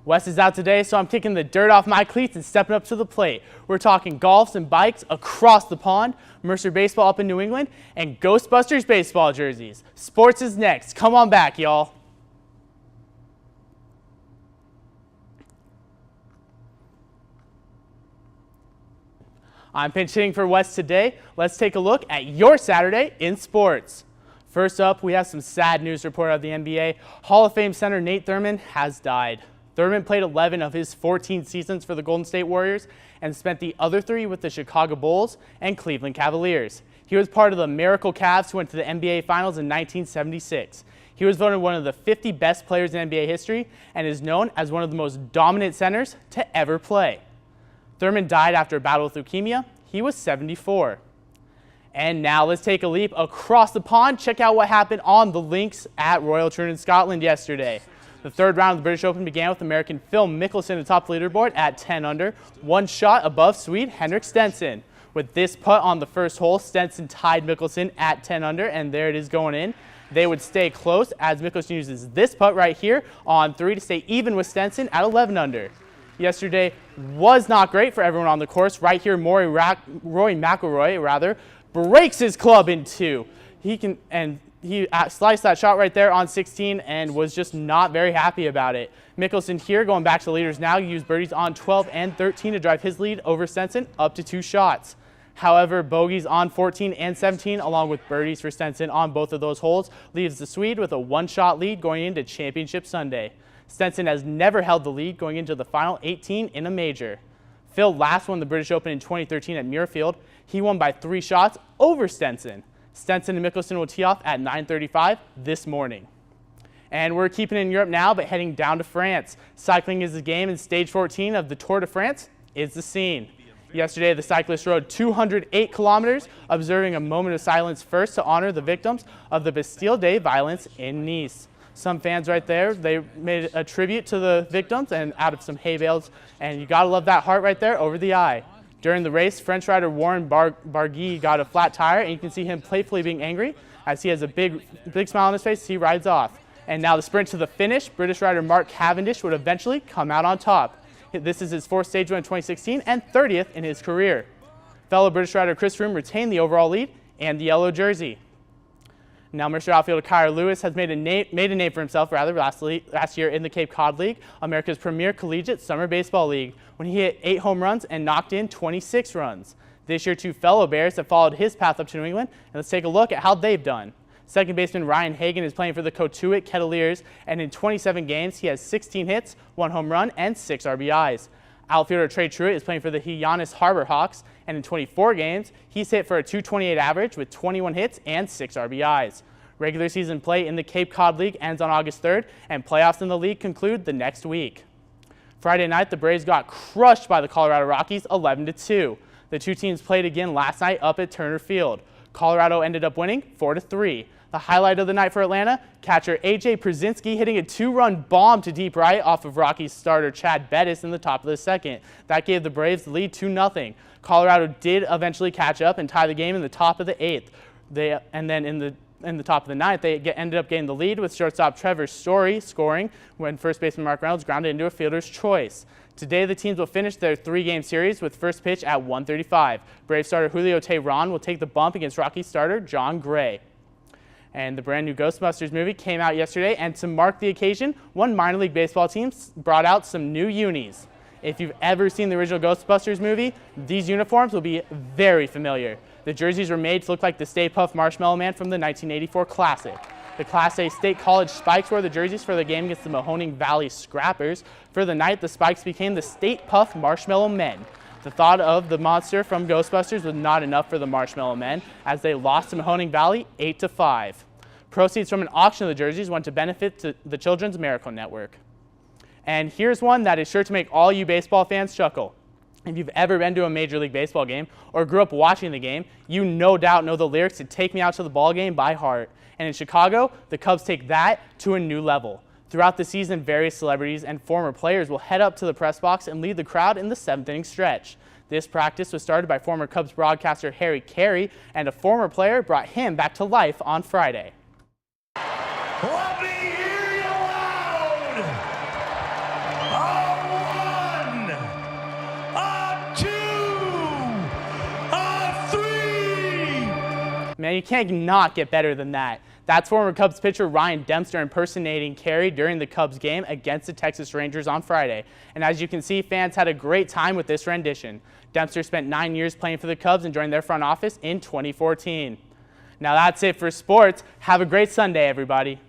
Wes is out today, so I'm kicking the dirt off my cleats and stepping up to the plate. We're talking golfs and bikes across the pond, Mercer baseball up in New England, and Ghostbusters baseball jerseys. Sports is next. Come on back, y'all. I'm pinch hitting for Wes today. Let's take a look at your Saturday in sports. First up, we have some sad news to report out of the NBA. Hall of Fame center Nate Thurmond has died. Thurmond played 11 of his 14 seasons for the Golden State Warriors and spent the other 3 with the Chicago Bulls and Cleveland Cavaliers. He was part of the Miracle Cavs who went to the NBA Finals in 1976. He was voted one of the 50 best players in NBA history and is known as one of the most dominant centers to ever play. Thurmond died after a battle with leukemia. He was 74. And now let's take a leap across the pond. Check out what happened on the links at Royal TROON in Scotland yesterday. The third round of the British Open began with American Phil Mickelson atop the leaderboard at 10 under, one shot above Swede Henrik Stenson. With this putt on the first hole, Stenson tied Mickelson at 10 under, and there it is going in. They would stay close as Mickelson uses this putt right here on 3 to stay even with Stenson at 11 under. Yesterday was not great for everyone on the course. Right here, Rory McIlroy breaks his club in 2. He sliced that shot right there on 16 and was just not very happy about it. Mickelson here, going back to the leaders now, used birdies on 12 and 13 to drive his lead over Stenson up to 2 shots. However, bogeys on 14 and 17, along with birdies for Stenson on both of those holes, leaves the Swede with a 1-shot lead going into Championship Sunday. Stenson has never held the lead going into the final 18 in a major. Phil last won the British Open in 2013 at Muirfield. He won by 3 shots over Stenson. Stenson and Mickelson will tee off at 9:35 this morning. And we're keeping it in Europe now, but heading down to France. Cycling is the game, and stage 14 of the Tour de France is the scene. Yesterday, the cyclists rode 208 kilometers, observing a moment of silence first to honor the victims of the Bastille Day violence in Nice. Some fans right there, they made a tribute to the victims and out of some hay bales, and you gotta love that heart right there over the eye. During the race, French rider Warren Barguil got a flat tire, and you can see him playfully being angry as he has a big smile on his face as he rides off. And now the sprint to the finish, British rider Mark Cavendish would eventually come out on top. This is his 4th stage win in 2016 and 30th in his career. Fellow British rider Chris Froome retained the overall lead and the yellow jersey. Now, Mercer outfielder Kyer Lewis has made a name for himself last year in the Cape Cod League, America's premier collegiate summer baseball league, when he hit 8 home runs and knocked in 26 runs. This year, 2 fellow Bears have followed his path up to New England, and let's take a look at how they've done. Second baseman Ryan Hagan is playing for the Cotuit Kettleers, and in 27 games, he has 16 hits, 1 home run, and 6 RBIs. Outfielder Trey Truitt is playing for the Hyannis Harbor Hawks, and in 24 games, he's hit for a .228 average with 21 hits and 6 RBIs. Regular season play in the Cape Cod League ends on August 3rd, and playoffs in the league conclude the next week. Friday night, the Braves got crushed by the Colorado Rockies 11-2. The 2 teams played again last night up at Turner Field. Colorado ended up winning 4-3. The highlight of the night for Atlanta, catcher A.J. Przinsky hitting a 2-run bomb to deep right off of Rockies starter Chad Bettis in the top of the 2nd. That gave the Braves the lead 2-0. Colorado did eventually catch up and tie the game in the top of the 8th. And then in the top of the 9th, they ended up getting the lead with shortstop Trevor Story scoring when first baseman Mark Reynolds grounded into a fielder's choice. Today, the teams will finish their 3-game series with first pitch at 1:35. Brave starter Julio Teheran will take the bump against Rockies starter John Gray. And the brand new Ghostbusters movie came out yesterday, and to mark the occasion, one minor league baseball team brought out some new unis. If you've ever seen the original Ghostbusters movie, these uniforms will be very familiar. The jerseys were made to look like the Stay Puft Marshmallow Man from the 1984 classic. The Class A State College Spikes wore the jerseys for the game against the Mahoning Valley Scrappers. For the night, the Spikes became the State Puft Marshmallow Men. The thought of the monster from Ghostbusters was not enough for the Marshmallow Men, as they lost to Mahoning Valley 8-5. Proceeds from an auction of the jerseys went to benefit to the Children's Miracle Network. And here's one that is sure to make all you baseball fans chuckle. If you've ever been to a Major League Baseball game or grew up watching the game, you no doubt know the lyrics to Take Me Out to the Ball Game by heart. And in Chicago, the Cubs take that to a new level. Throughout the season, various celebrities and former players will head up to the press box and lead the crowd in the 7th-inning stretch. This practice was started by former Cubs broadcaster Harry Carey, and a former player brought him back to life on Friday. Let me hear you loud! Man, you can't not get better than that. That's former Cubs pitcher Ryan Dempster impersonating Carey during the Cubs game against the Texas Rangers on Friday. And as you can see, fans had a great time with this rendition. Dempster spent 9 years playing for the Cubs and joined their front office in 2014. Now that's it for sports. Have a great Sunday, everybody.